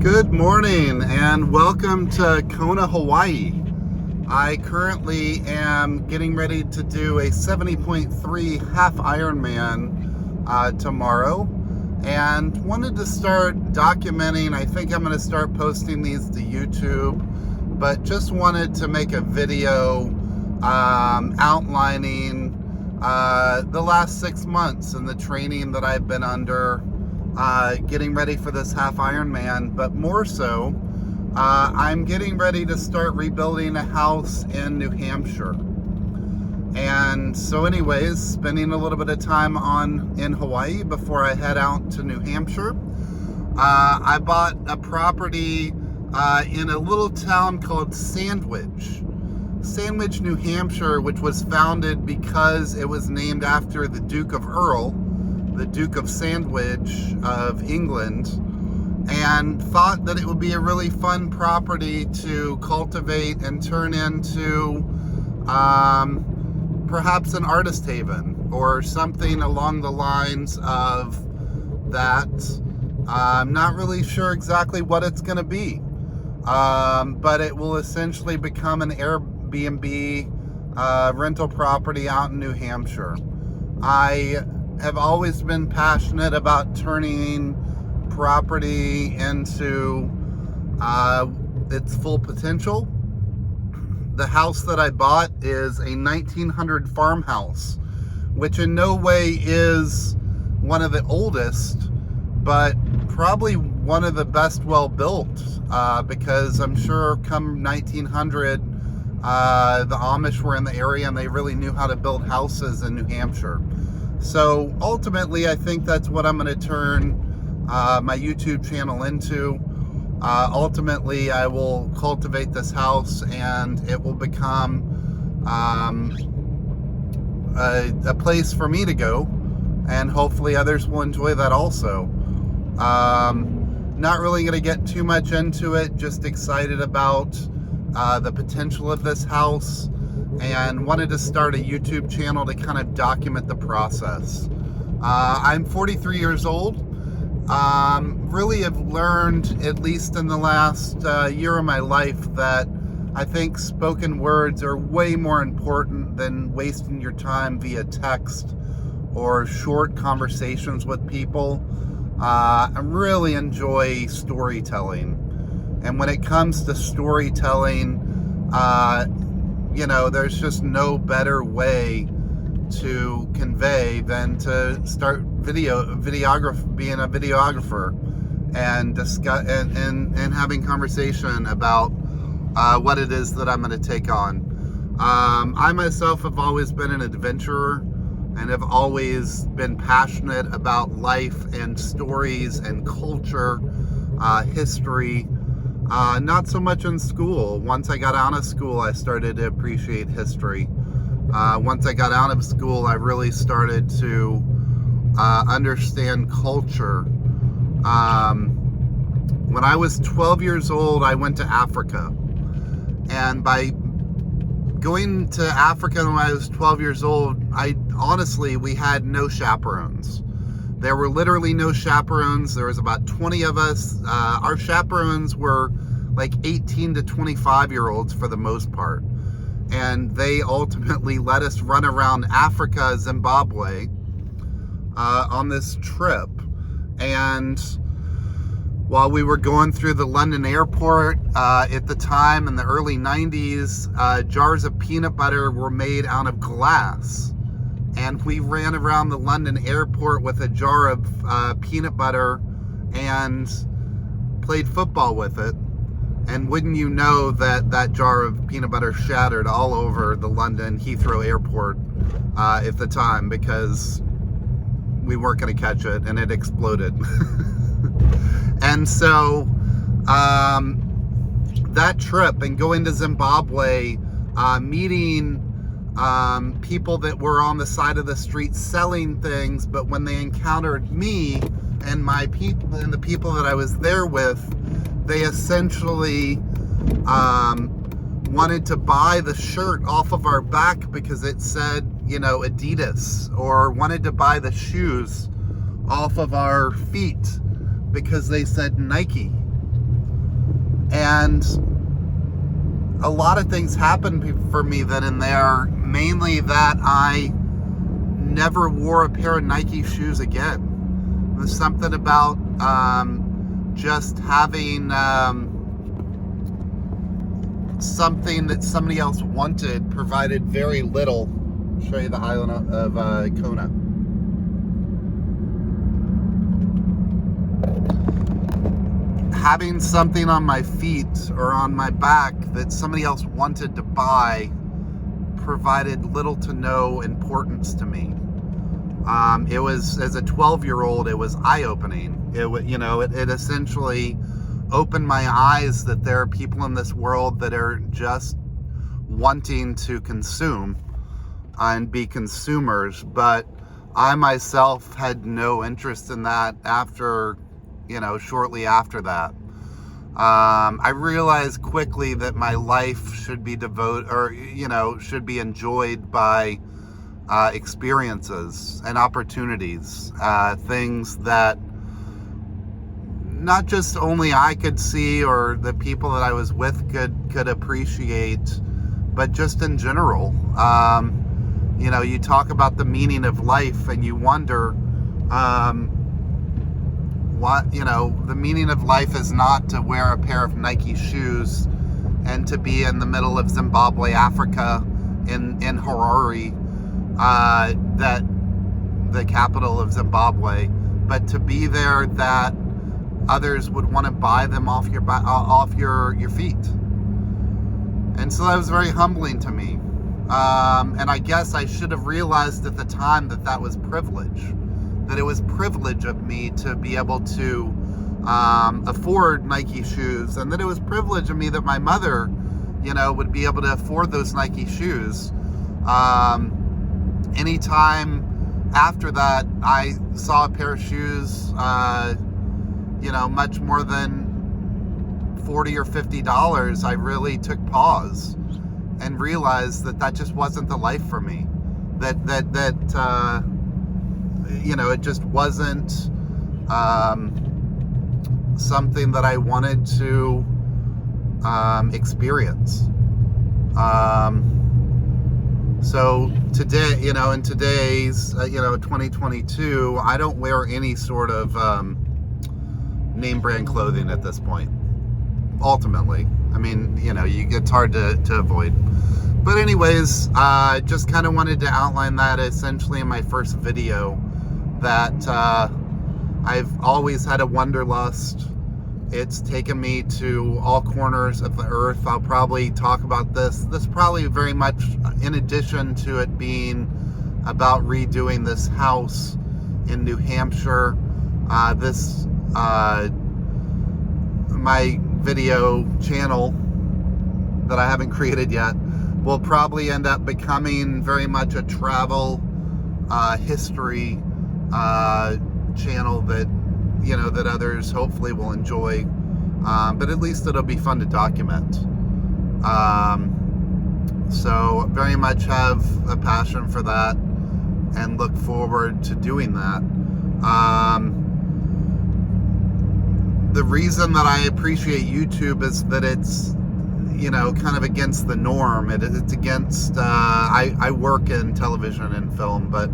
Good morning and welcome to Kona, Hawaii. I currently am getting ready to do a 70.3 half Ironman tomorrow, and wanted to start documenting. I think I'm going to start posting these to YouTube, but just wanted to make a video outlining the last 6 months and the training that I've been under getting ready for this half Ironman. But more so, I'm getting ready to start rebuilding a house in New Hampshire. And so anyways, spending a little bit of time in Hawaii before I head out to New Hampshire. I bought a property in a little town called Sandwich, New Hampshire, which was founded because it was named after the Duke of Earl, the Duke of Sandwich of England, and thought that it would be a really fun property to cultivate and turn into perhaps an artist haven or something along the lines of that. I'm not really sure exactly what it's going to be, but it will essentially become an Airbnb rental property out in New Hampshire. I have always been passionate about turning property into its full potential. The house that I bought is a 1900 farmhouse, which in no way is one of the oldest, but probably one of the best well built, because I'm sure come 1900 the Amish were in the area and they really knew how to build houses in New Hampshire. So ultimately, I think that's what I'm going to turn my YouTube channel into. Ultimately, I will cultivate this house and it will become a place for me to go, and hopefully others will enjoy that also. Not really going to get too much into it, just excited about the potential of this house, and wanted to start a YouTube channel to kind of document the process. I'm 43 years old. Really have learned, at least in the last year of my life, that I think spoken words are way more important than wasting your time via text or short conversations with people. I really enjoy storytelling. And when it comes to storytelling, there's just no better way to convey than to start being a videographer and discuss and having conversation about what it is that I'm going to take on. I myself have always been an adventurer and have always been passionate about life and stories and culture, history. Not so much in school. Once I got out of school, I started to appreciate history. Once I got out of school, I really started to understand culture. When I was 12 years old, I went to Africa. And by going to Africa when I was 12 years old, we had no chaperones. There were literally no chaperones. There was about 20 of us. Our chaperones were like 18 to 25-year-olds for the most part. And they ultimately let us run around Africa, Zimbabwe, on this trip. And while we were going through the London airport at the time in the early 90s, jars of peanut butter were made out of glass. And we ran around the London airport with a jar of peanut butter and played football with it. And wouldn't you know that jar of peanut butter shattered all over the London Heathrow airport at the time, because we weren't going to catch it and it exploded. And so that trip and going to Zimbabwe, meeting people that were on the side of the street selling things, but when they encountered me and my people and the people that I was there with, they essentially wanted to buy the shirt off of our back because it said, Adidas, or wanted to buy the shoes off of our feet because they said Nike. And a lot of things happened for me then and there, mainly that I never wore a pair of Nike shoes again. There's something about just having something that somebody else wanted provided very little. I'll show you the island of Kona. Having something on my feet or on my back that somebody else wanted to buy provided little to no importance to me. It was, as a 12-year-old, it was eye-opening. It essentially opened my eyes that there are people in this world that are just wanting to consume and be consumers, but I myself had no interest in that shortly after that. I realized quickly that my life should be should be enjoyed by experiences and opportunities, things that not just only I could see or the people that I was with could appreciate, but just in general. You talk about the meaning of life and you wonder, the meaning of life is not to wear a pair of Nike shoes and to be in the middle of Zimbabwe, Africa, in Harare, that the capital of Zimbabwe, but to be there that others would want to buy them off your feet. And so that was very humbling to me. And I guess I should have realized at the time that was privilege. That it was privilege of me to be able to afford Nike shoes, and that it was privilege of me that my mother, would be able to afford those Nike shoes. Anytime after that I saw a pair of shoes, much more than $40 or $50, I really took pause and realized that just wasn't the life for me. It just wasn't something that I wanted to experience. So today, in today's, 2022, I don't wear any sort of name brand clothing at this point. Ultimately, it's hard to avoid. But anyways, just kind of wanted to outline that essentially in my first video, that I've always had a wanderlust. It's taken me to all corners of the earth. I'll probably talk about this probably very much in addition to it being about redoing this house in New Hampshire. My video channel that I haven't created yet will probably end up becoming very much a travel history channel that that others hopefully will enjoy, but at least it'll be fun to document. So very much have a passion for that and look forward to doing that. The reason that I appreciate YouTube is that it's kind of against the norm. It's against, I work in television and film, but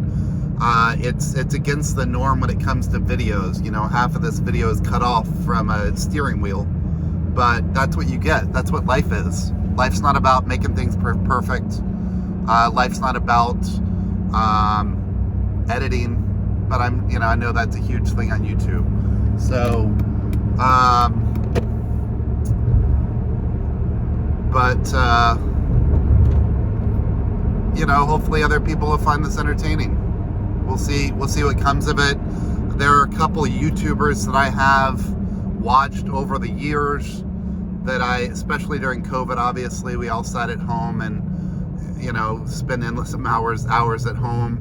it's against the norm when it comes to videos. Half of this video is cut off from a steering wheel, but that's what you get. That's what life is. Life's not about making things perfect. Life's not about editing, but I know that's a huge thing on YouTube. So, hopefully other people will find this entertaining. We'll see what comes of it. There are a couple of YouTubers that I have watched over the years that especially during COVID, obviously, we all sat at home and, spend endless hours at home.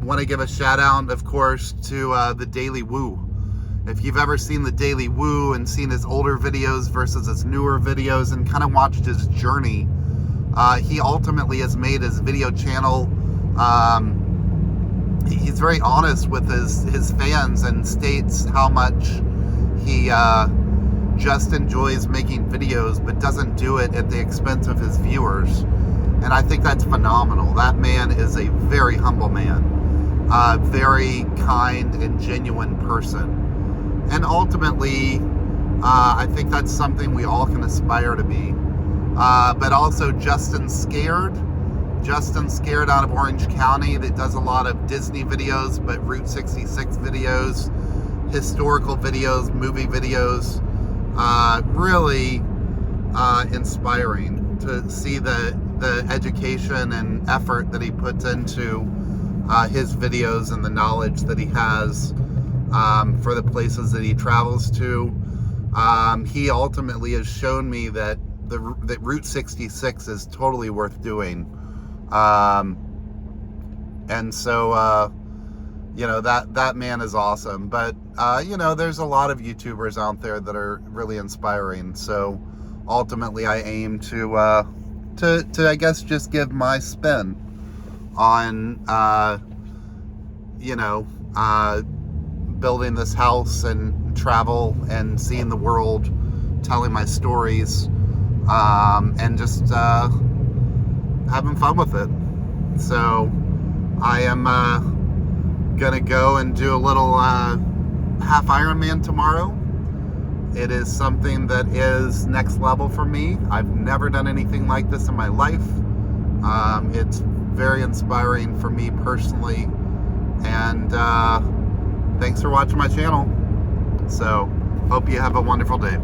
Want to give a shout out, of course, to the Daily Woo. If you've ever seen the Daily Woo and seen his older videos versus his newer videos and kind of watched his journey, he ultimately has made his video channel, he's very honest with his fans and states how much he just enjoys making videos, but doesn't do it at the expense of his viewers. And I think that's phenomenal. That man is a very humble man, a very kind and genuine person. And ultimately, I think that's something we all can aspire to be. But also Justin Scared out of Orange County, that does a lot of Disney videos, but Route 66 videos, historical videos, movie videos. Really inspiring to see the education and effort that he puts into his videos and the knowledge that he has for the places that he travels to. He ultimately has shown me that that Route 66 is totally worth doing. And so, you know, that man is awesome. But, you know, there's a lot of YouTubers out there that are really inspiring. So ultimately I aim to I guess just give my spin on, you know, building this house and travel and seeing the world, telling my stories, and just having fun with it. So I am gonna go and do a little half Ironman tomorrow. It is something that is next level for me. I've never done anything like this in my life. It's very inspiring for me personally, and thanks for watching my channel. So hope you have a wonderful day.